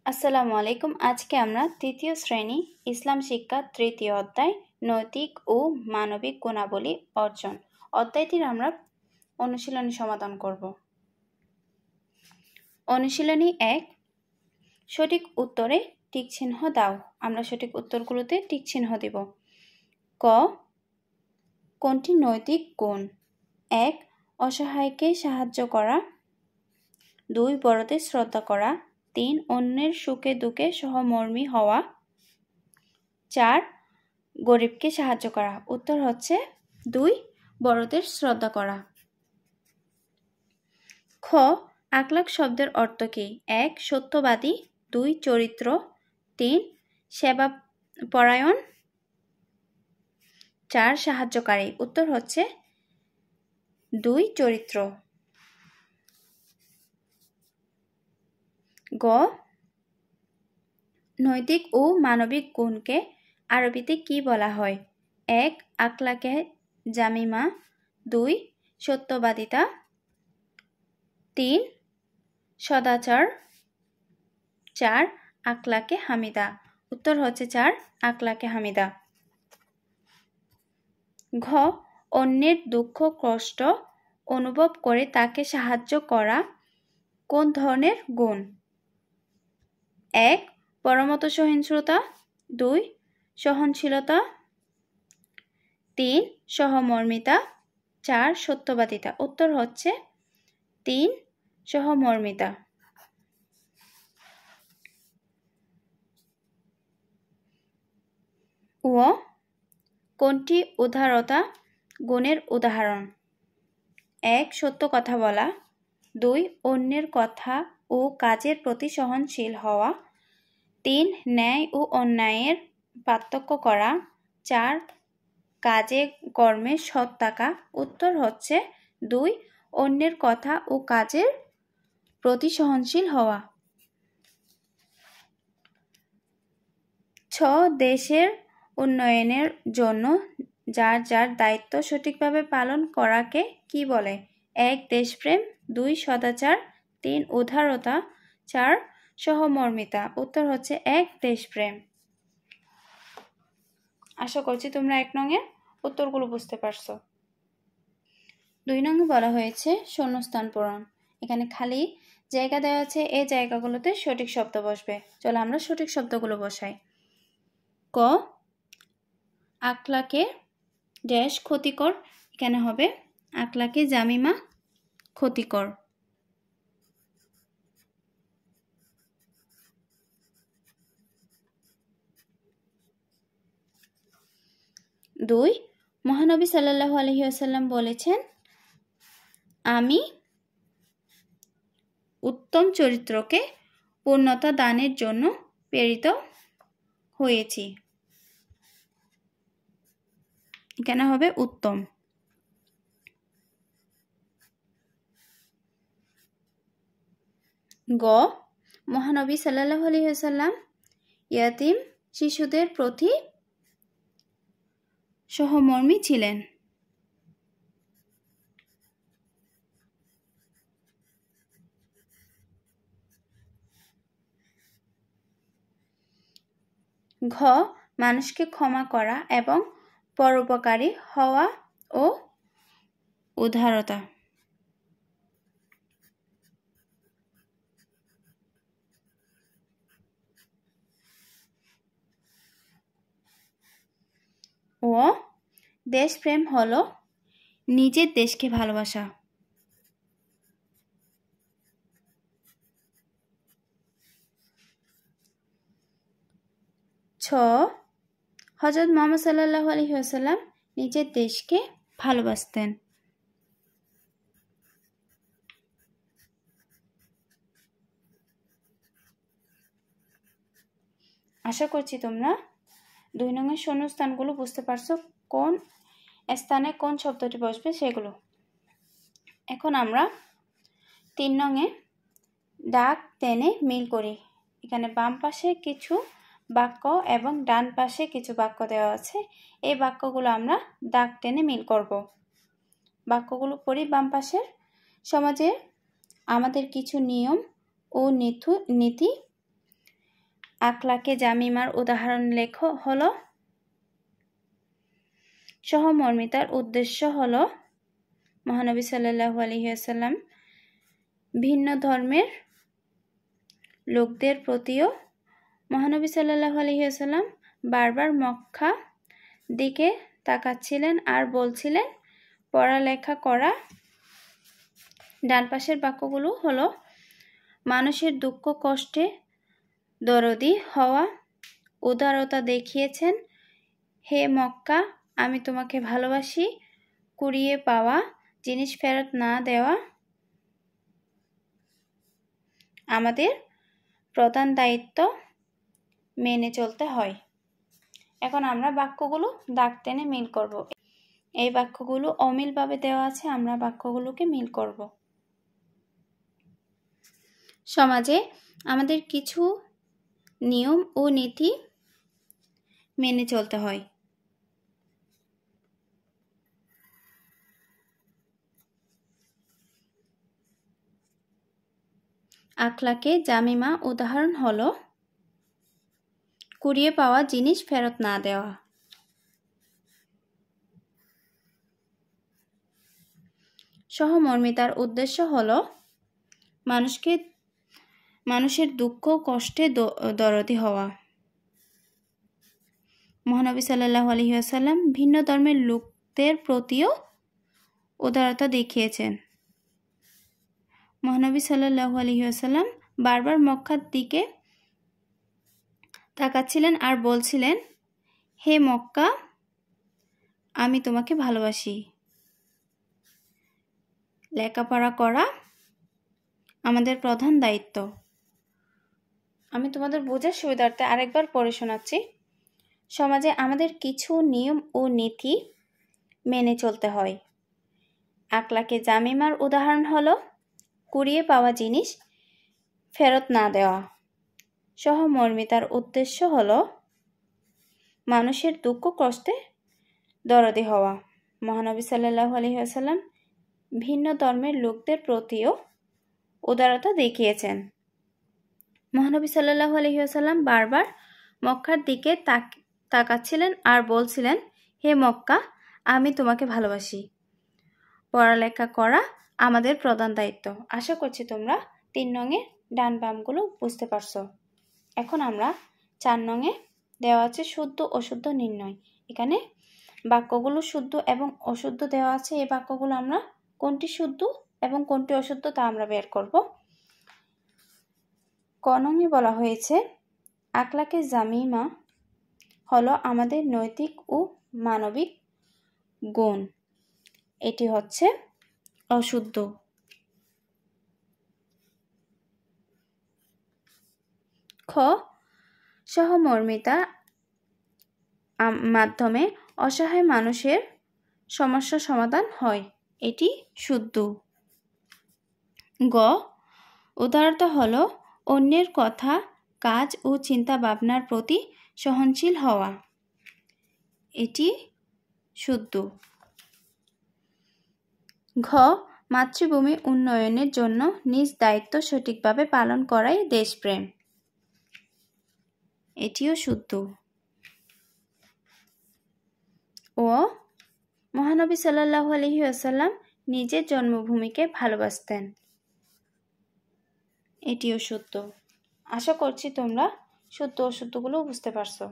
আসসালামু আলাইকুম। আজকে আমরা তৃতীয় শ্রেণী ইসলাম শিক্ষা তৃতীয় অধ্যায় নৈতিক ও মানবিক গুণাবলী অর্জন অধ্যায়টির আমরা অনুশীলনী সমাধান করব। অনুশীলনী 1, সঠিক উত্তরে টিক চিহ্ন দাও। আমরা সঠিক উত্তরগুলোতে টিক চিহ্ন দেব। ক, কোনটি নৈতিক গুণ? 1, অসহায়কে সাহায্য করা। 2, বড়দের শ্রদ্ধা করা। 3, অন্যের সুখে দুঃখে সহমর্মী হওয়া। 4, গরিবকে সাহায্য করা। উত্তর হচ্ছে 2, বড়দের শ্রদ্ধা করা। খ, আখলাক শব্দের অর্থ কি? 1, সত্যবাদী। 2, চরিত্র। 3, সেবা পরায়ণ। 4, সাহায্যকারী। উত্তর হচ্ছে 2, চরিত্র। গ, নৈতিক ও মানবিক গুণকে আরবিতে কি বলা হয়? 1, আখলাকে জামিমা। 2, সত্যবাদিতা। 3, সদাচার। 4, আখলাকে হামিদা। উত্তর হচ্ছে 4, আখলাকে হামিদা। ঘ, অন্যের দুঃখ কষ্ট অনুভব করে তাকে সাহায্য করা কোন ধরনের গুণ? 1, পরমত সহিষ্ণুতা। 2, সহনশীলতা। 3, সহমর্মিতা। 4, সত্যবাদিতা। উত্তর হচ্ছে 3, সহমর্মিতা। ও, কোনটি উদারতা গুণের উদাহরণ? 1, সত্য কথা বলা। 2, অন্যের কথা ও কাজের প্রতি সহনশীল হওয়া। 3, ন্যায় ও অন্যায়ের পার্থক্য করা। 4, কাজে কর্মে সৎ থাকা। উত্তর হচ্ছে 2, অন্যের কথা ও কাজের প্রতি সহনশীল হওয়া। 6, দেশের উন্নয়নের জন্য যার যার দায়িত্ব সঠিকভাবে পালন করাকে কি বলে? 1, দেশপ্রেম। 2, সদাচার। 3, উদারতা। 4, সহমর্মিতা। উত্তর হচ্ছে 1, দেশপ্রেম। আশা করছি তোমরা 1 নংয়ের উত্তরগুলো বুঝতে পারছো। 2 নংয়ে বলা হয়েছে শূন্যস্থান পূরণ। এখানে খালি জায়গা দেওয়া আছে, এই জায়গাগুলোতে সঠিক শব্দ বসবে। চলো আমরা সঠিক শব্দগুলো বসাই। ক, আখলাকে ড্যাশ ক্ষতিকর। এখানে হবে আখলাকে জামিমা ক্ষতিকর। 2, মহানবী সাল্লাল্লাহু আলাইহি ওয়াসাল্লাম বলেছেন, আমি উত্তম চরিত্রকে পূর্ণতা দানের জন্য প্রেরিত হয়েছি। এখানে হবে উত্তম। গ, মহানবী সাল্লাল্লাহু আলাইহি ওয়াসাল্লাম ইয়াতীম শিশুদের প্রতি সহমর্মী ছিলেন। ঘ, মানুষকে ক্ষমা করা এবং পরোপকারী হওয়া ও উদারতা। ও, দেশপ্রেম হলো নিজের দেশকে ভালোবাসা। ছ, হযরত মুহাম্মদ সাল্লাল্লাহু আলাইহি ওয়াসাল্লাম নিজের দেশকে ভালোবাসতেন। আশা করছি তোমরা 2 নংয়ের শূন্যস্থানগুলো বুঝতে পারছো, কোন স্থানে কোন শব্দটি বসবে সেগুলো। এখন আমরা 3 নংয়ে ডাক টেনে মিল করি। এখানে বাম পাশে কিছু বাক্য এবং ডান পাশে কিছু বাক্য দেওয়া আছে। এই বাক্যগুলো আমরা ডাক টেনে মিল করব। বাক্যগুলো পড়ি বাম পাশের। সমাজে আমাদের কিছু নিয়ম ও নীতি আখলাকে জামিমার উদাহরণ লেখো হলো সহমর্মিতার উদ্দেশ্য হলো মহানবী সাল্লাল্লাহু আলাইহি ওয়াসাল্লাম ভিন্ন ধর্মের লোকদের প্রতিও মহানবী সাল্লাল্লাহু আলাইহি ওয়াসাল্লাম বারবার মক্কা দিকে তাকাচ্ছিলেন আর বলছিলেন পড়ালেখা করা। ডান পাশের বাক্যগুলো হলো মানুষের দুঃখ কষ্টে দরদি হওয়া, উদারতা দেখিয়েছেন, হে মক্কা আমি তোমাকে ভালোবাসি, কুড়িয়ে পাওয়া জিনিস ফেরত না দেওয়া আমাদের প্রধান দায়িত্ব, মেনে চলতে হয়। এখন আমরা বাক্যগুলো দাগ টেনে মিল করব। এই বাক্যগুলো অমিলভাবে দেওয়া আছে, আমরা বাক্যগুলোকে মিল করব। সমাজে আমাদের কিছু নিয়ম ও নীতি মেনে চলতে হয়। আখলাকে জামিমা উদাহরণ হলো কুড়িয়ে পাওয়া জিনিস ফেরত না দেওয়া। সহমর্মিতার উদ্দেশ্য হলো মানুষের দুঃখ কষ্টে দরদি হওয়া। মহানবী সাল্লাল্লাহু আলাইহি ওয়াসাল্লাম ভিন্ন ধর্মের লোকদের প্রতিও উদারতা দেখিয়েছেন। মহানবী সাল্লাল্লাহু আলাইহি ওয়াসাল্লাম বারবার মক্কার দিকে তাকাচ্ছিলেন আর বলছিলেন, হে মক্কা আমি তোমাকে ভালোবাসি। লেখাপড়া করা আমাদের প্রধান দায়িত্ব। আমি তোমাদের বোঝার সুবিধার্থে আরেকবার পড়ে শোনাচ্ছি। সমাজে আমাদের কিছু নিয়ম ও নীতি মেনে চলতে হয়। আখলাকে জামিমার উদাহরণ হলো কুড়িয়ে পাওয়া জিনিস ফেরত না দেওয়া। সহমর্মিতার উদ্দেশ্য হলো মানুষের দুঃখ কষ্টে দরদি হওয়া। মহানবী সাল্লাল্লাহু আলাইহি ওয়াসাল্লাম ভিন্ন ধর্মের লোকদের প্রতিও উদারতা দেখিয়েছেন। মহানবী সাল্লাল্লাহু আলাইহি ওয়াসাল্লাম বারবার মক্কার দিকে তাকাচ্ছিলেন আর বলছিলেন, হে মক্কা আমি তোমাকে ভালোবাসি। পড়ালেখা করা আমাদের প্রধান দায়িত্ব। আশা করছি তোমরা 3 নংয়ে ডান বামগুলো বুঝতে পারছো। এখন আমরা 4 নংয়ে দেওয়া আছে শুদ্ধ অশুদ্ধ নির্ণয়। এখানে বাক্যগুলো শুদ্ধ এবং অশুদ্ধ দেওয়া আছে। এই বাক্যগুলো আমরা কোনটি শুদ্ধ এবং কোনটি অশুদ্ধ তা আমরা বের করব। ক নংয়ে বলা হয়েছে আখলাকে জামিমা হলো আমাদের নৈতিক ও মানবিক গুণ। এটি হচ্ছে অশুদ্ধ। খ সহমর্মিতা মাধ্যমে অসহায় মানুষের সমস্যা সমাধান হয়। এটি শুদ্ধ। গ উদারতা হলো অন্যের কথা কাজ ও চিন্তা ভাবনার প্রতি সহনশীল হওয়া। এটি শুদ্ধ। ঘ মাতৃভূমি উন্নয়নের জন্য নিজ দায়িত্ব সঠিকভাবে পালন করাই দেশপ্রেম। এটিও শুদ্ধ। ও মহানবী সাল্লাল্লাহু আলাইহি ওয়াসাল্লাম নিজের জন্মভূমিকে ভালোবাসতেন। এটিও শুদ্ধ। আশা করছি তোমরা শুদ্ধ অশুদ্ধগুলো বুঝতে পারছো।